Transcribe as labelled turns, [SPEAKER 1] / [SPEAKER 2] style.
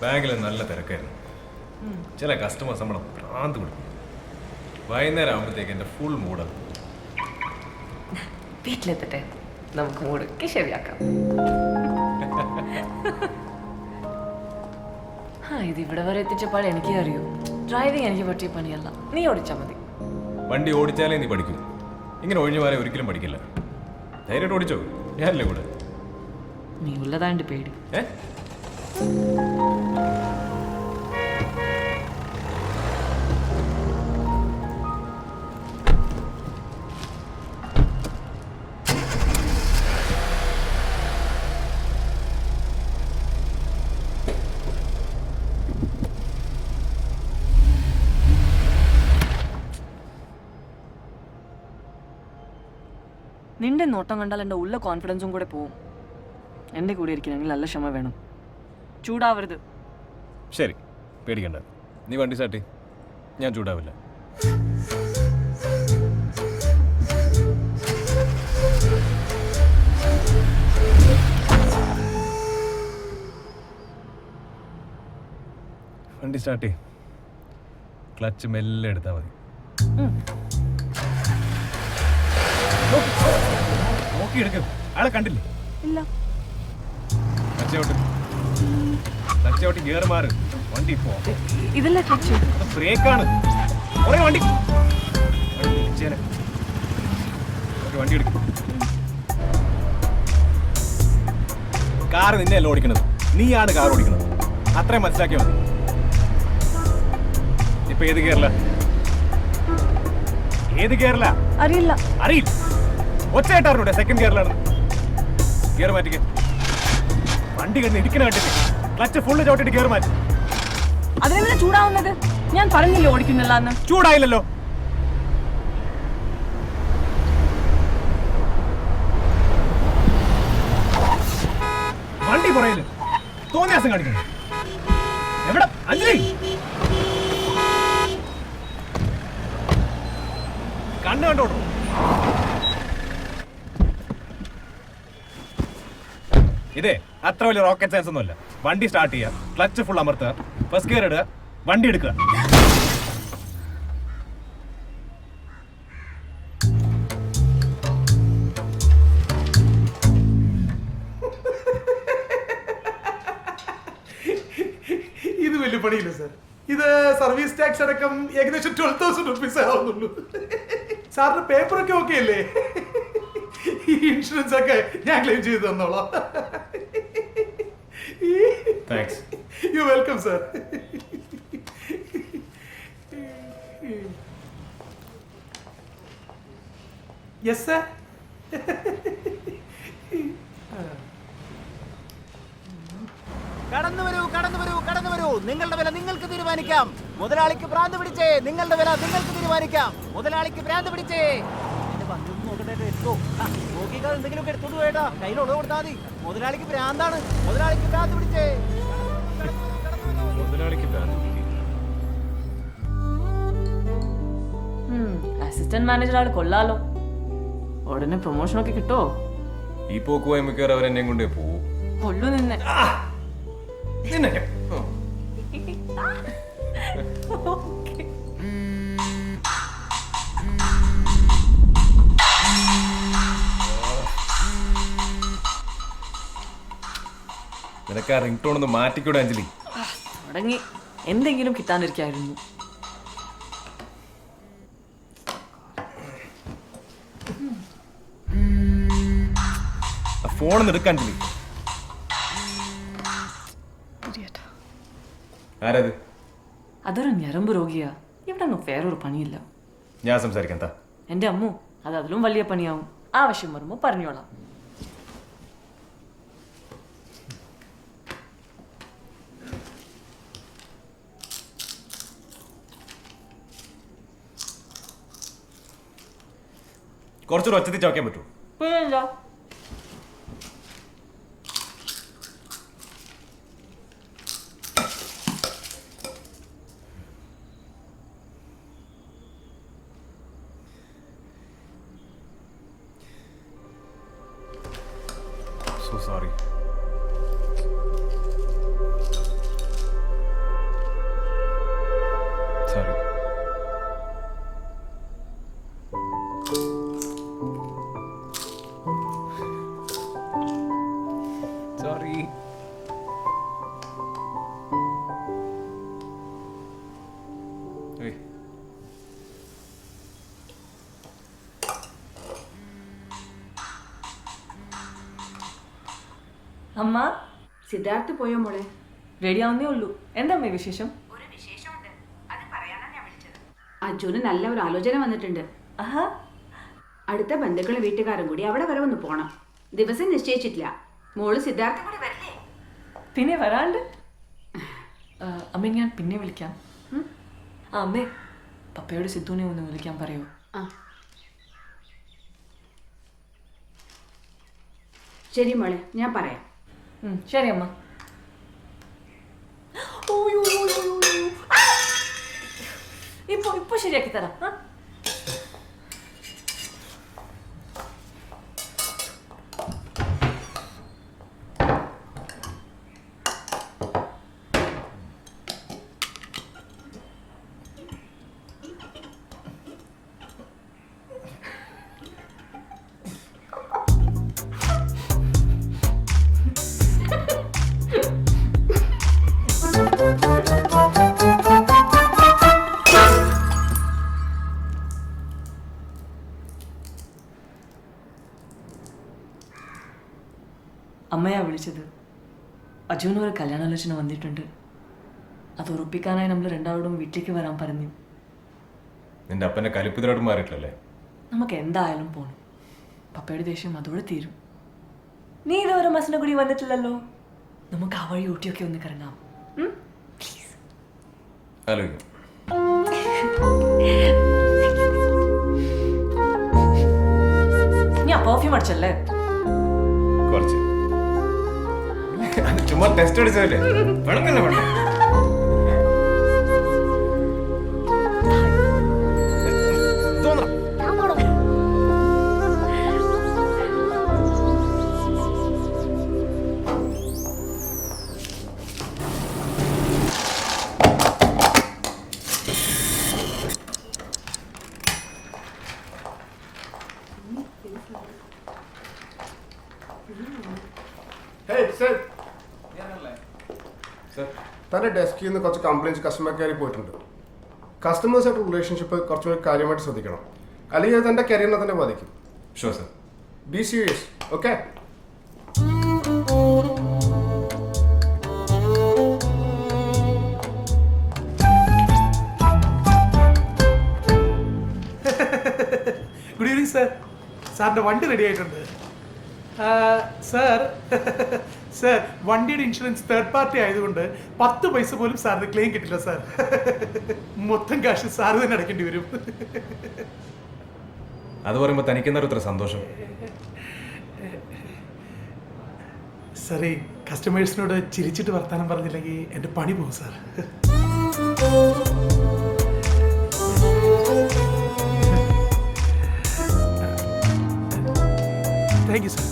[SPEAKER 1] ബാങ്കിൽ നല്ല തിരക്കായിരുന്നു. ചില കസ്റ്റമേഴ്സ് നമ്മളെ ഭ്രാന്ത് കൊടുക്കും. വൈകുന്നേരം ആകുമ്പോഴത്തേക്ക് എൻ്റെ ഫുൾ മൂഡാണ്.
[SPEAKER 2] വീട്ടിലെത്തട്ടെ, നമുക്ക് മൂടൊക്കെ ശരിയാക്കാം. ഇത് ഇവിടെ വരെ എത്തിച്ചപ്പാട് എനിക്ക് അറിയൂ. ഡ്രൈവിംഗ് എനിക്ക് പറ്റിയ പണിയല്ല, നീ ഓടിച്ചാൽ മതി.
[SPEAKER 1] വണ്ടി ഓടിച്ചാലേ നീ പഠിക്കൂ. ഇങ്ങനെ ഒഴിഞ്ഞു മാറി ഒരിക്കലും പഠിക്കില്ല. ധൈര്യമായിട്ട് ഓടിച്ചോ, ഞാനല്ലേ കൂടെ.
[SPEAKER 2] നീ ഉള്ളതാണ്ട് പേടി. നിന്റെ നോട്ടം കണ്ടാൽ എൻ്റെ ഉള്ള കോൺഫിഡൻസും കൂടെ പോവും. എൻ്റെ കൂടെ ഇരിക്കണമെങ്കിൽ നല്ല ക്ഷമ വേണം. ചൂടാവരുത്.
[SPEAKER 1] ശരി, പേടിക്കണ്ട. നീ വണ്ടി സ്റ്റാർട്ട്, ഞാൻ ചൂടാവില്ല. വണ്ടി സ്റ്റാർട്ട്, ക്ലച്ച് മെല്ലെ എടുത്താൽ മതി. നോക്കി എടുക്കും. ആളെ കണ്ടില്ലേ?
[SPEAKER 2] ഇല്ല.
[SPEAKER 1] ക്ലച്ച് ഗിയർ മാറ്. വണ്ടി പോ.
[SPEAKER 2] ഇതല്ല ക്ലച്ച്,
[SPEAKER 1] ബ്രേക്കാണ്. വണ്ടി വണ്ടി എടുക്കും. കാർ നിന്നെയല്ല ഓടിക്കണത്, നീയാണ് കാർ ഓടിക്കണത്. അത്രയും മനസ്സിലാക്കിയാൽ മതി. ഇപ്പൊ ഏത് ഗിയറില? ഏത് ഗിയറില?
[SPEAKER 2] അറിയില്ല.
[SPEAKER 1] അറിയില്ല. ഒച്ചയായിട്ടാറിലൂടെ സെക്കൻഡ് ഗിയറിലാണ്. ഗിയർ മാറ്റിക്ക. വണ്ടി കിടന്ന് ഇരിക്കണ കണ്ടിട്ട് ക്ലച്ച് ഫുള്ള് ചവിട്ടിട്ട് ഗിയർ മാറ്റി.
[SPEAKER 2] അതിനെന്തിനാ ചൂടാവുന്നത്? ഞാൻ പറഞ്ഞില്ലേ ഓടിക്കുന്നില്ല എന്ന്.
[SPEAKER 1] ചൂടായില്ലല്ലോ. വണ്ടി പറയല് തോന്നിയാസം കാണിക്കുന്നു. എവിടെ അഞ്ജലി? കണ്ണ് കണ്ടോട്ടു. ഇതേ അത്ര വലിയ റോക്കറ്റ് സയൻസ് ഒന്നുമല്ല. വണ്ടി സ്റ്റാർട്ട് ചെയ്യുക, ക്ലച്ച് ഫുൾ അമർത്തുക, ഫസ്റ്റ് ഗിയർ ഇടുക, വണ്ടി എടുക്കുക.
[SPEAKER 3] ഇത് വലിയ പണിയില്ല സാർ. ഇത് സർവീസ് ടാക്സ് അടക്കം ഏകദേശം 12,000 റുപ്പീസ് ആവുന്നുള്ളൂ. സാറിന്റെ പേപ്പറൊക്കെ ഓക്കെ അല്ലേ? ഈ ഇൻഷുറൻസ് ഒക്കെ ഞാൻ ക്ലെയിം ചെയ്ത് തന്നോളാം. You welcome sir. Yes sir.
[SPEAKER 4] കടന്നു വരൂ, കടന്നു വരൂ, കടന്നു വരൂ. നിങ്ങളുടെ വില നിങ്ങൾക്ക് തീരുമാനിക്കാം. മുതലാളിക്ക് ഭ്രാന്ത് പിടിച്ചേ. നിങ്ങളുടെ വില നിങ്ങൾക്ക് തീരുമാനിക്കാം. മുതലാളിക്ക് ഭ്രാന്ത് പിടിച്ചേ. എന്തെങ്കിലുമൊക്കെ എടുത്തോണ്ട് പോയേട്ടാ, കയ്യിലോട് കൊടുത്താൽ മതി. മുതലാളിക്ക് ഭ്രാന്താണ്. മുതലാളിക്ക് ഭ്രാന്ത് പിടിച്ചേ.
[SPEAKER 2] അസിസ്റ്റന്റ് മാനേജർ ആള് കൊള്ളാലോ. ഉടനെ പ്രൊമോഷനൊക്കെ കിട്ടോ?
[SPEAKER 1] ഈ പോക്കുവായി മിക്കവാറും അവരെന്നെ കൊണ്ടേ പോവും.
[SPEAKER 2] കൊള്ളു നിന്നെ.
[SPEAKER 1] നിനക്ക് ആ റിംഗ് ടോൺ ഒന്ന് മാറ്റിക്കൂടെ അഞ്ജലി?
[SPEAKER 2] തുടങ്ങി. എന്തെങ്കിലും കിട്ടാനിരിക്കായിരുന്നു.
[SPEAKER 1] ഫോണൊന്ന് എടുക്കാൻ അഞ്ജലി. ആരത്?
[SPEAKER 2] അതൊരു ഞരമ്പ് രോഗിയാ. ഇവിടെ ഒന്നും വേറൊരു പണിയില്ല.
[SPEAKER 1] ഞാൻ സംസാരിക്കാം.
[SPEAKER 2] എന്റെ അമ്മു, അത് അതിലും വലിയ പണിയാവും. ആവശ്യം വരുമ്പോ പറഞ്ഞോളാം.
[SPEAKER 1] കുറച്ചൊരു ഒച്ചത്തിൽ ചോക്കാൻ പറ്റൂ? So sorry.
[SPEAKER 2] അമ്മ
[SPEAKER 5] സിദ്ധാർത്ഥ് പോയോ മോളെ?
[SPEAKER 2] റെഡി ആവുന്നേ ഉള്ളൂ. എന്താ അമ്മേ വിശേഷം?
[SPEAKER 5] അജുന് നല്ല ഒരു ആലോചന വന്നിട്ടുണ്ട്.
[SPEAKER 2] ആഹാ,
[SPEAKER 5] അടുത്ത ബന്ധുക്കളും വീട്ടുകാരും കൂടി അവിടെ വരെ ഒന്ന് പോണം. ദിവസം നിശ്ചയിച്ചിട്ടില്ല. മോള് സിദ്ധാർത്ഥ കൂടി വരില്ലേ?
[SPEAKER 2] പിന്നെ വരാണ്ട്. അമ്മ ഞാൻ പിന്നെ വിളിക്കാം. ആ അമ്മേ, പപ്പയോട് സിദ്ധുവിനെ ഒന്ന് വിളിക്കാൻ പറയൂ.
[SPEAKER 5] ആ ശരി മോളെ, ഞാൻ പറയാം.
[SPEAKER 2] ശരി അമ്മ. ഇപ്പൊ ശരിയാക്കി തരാം. അമ്മയാ വിളിച്ചത്. അജുവിന് ഒരു കല്യാണാലോചന വന്നിട്ടുണ്ട്. അത് ഉറപ്പിക്കാനായി നമ്മൾ രണ്ടാളോടും വീട്ടിലേക്ക് വരാൻ പറഞ്ഞു.
[SPEAKER 1] നിന്റെ അപ്പന്റെ കലിപ്പിതരോട് മാറിയിട്ടില്ലല്ലേ?
[SPEAKER 2] നമുക്ക് എന്തായാലും പോകണം. പപ്പയുടെ ദേഷ്യം അതോടെ തീരും. നീ ഇതുവരെ മസിനെ കൂടി വന്നിട്ടില്ലല്ലോ. നമുക്ക് ആ വഴി ഊട്ടിയൊക്കെ ഒന്ന് കറങ്ങാം. പ്ലീസ്
[SPEAKER 1] ആലോചിക്കും.
[SPEAKER 2] ഞാൻ പെർഫ്യൂം അടിച്ചല്ലേ?
[SPEAKER 1] കുറച്ച് ചുമ്മാ ടെസ്റ്റ് അടിച്ചതല്ലേ? വേണമെന്നല്ലേ വേണ്ട.
[SPEAKER 6] തൻ്റെ ഡെസ്കിൽ നിന്ന് കുറച്ച് കംപ്ലയിൻസ് കസ്റ്റമർ കെയറിൽ പോയിട്ടുണ്ട്. കസ്റ്റമേഴ്സായിട്ട് റിലേഷൻഷിപ്പ് കുറച്ചുകൂടി കാര്യമായിട്ട് ശ്രദ്ധിക്കണം, അല്ലെങ്കിൽ അത് തൻ്റെ കരിയറിനെ തന്നെ ബാധിക്കും.
[SPEAKER 1] Sure sir.
[SPEAKER 6] Be serious, okay?
[SPEAKER 3] Good evening sir. സാറിൻ്റെ വണ്ടി റെഡി ആയിട്ടുണ്ട്. സാർ സാർ, വണ്ടിയുടെ ഇൻഷുറൻസ് തേർഡ് പാർട്ടി ആയതുകൊണ്ട് 10 പൈസ പോലും സാറിന് ക്ലെയിം കിട്ടില്ല സാർ. മൊത്തം കാശ് സാറ് തന്നെ അടയ്ക്കേണ്ടി വരും.
[SPEAKER 1] അത് പറയുമ്പോൾ തനിക്കെന്താ ഇത്ര സന്തോഷം?
[SPEAKER 3] സാറേ, കസ്റ്റമേഴ്സിനോട് ചിരിച്ചിട്ട് വർത്താനം പറഞ്ഞില്ലെങ്കിൽ എൻ്റെ പണി പോകും സാർ. Thank you sir.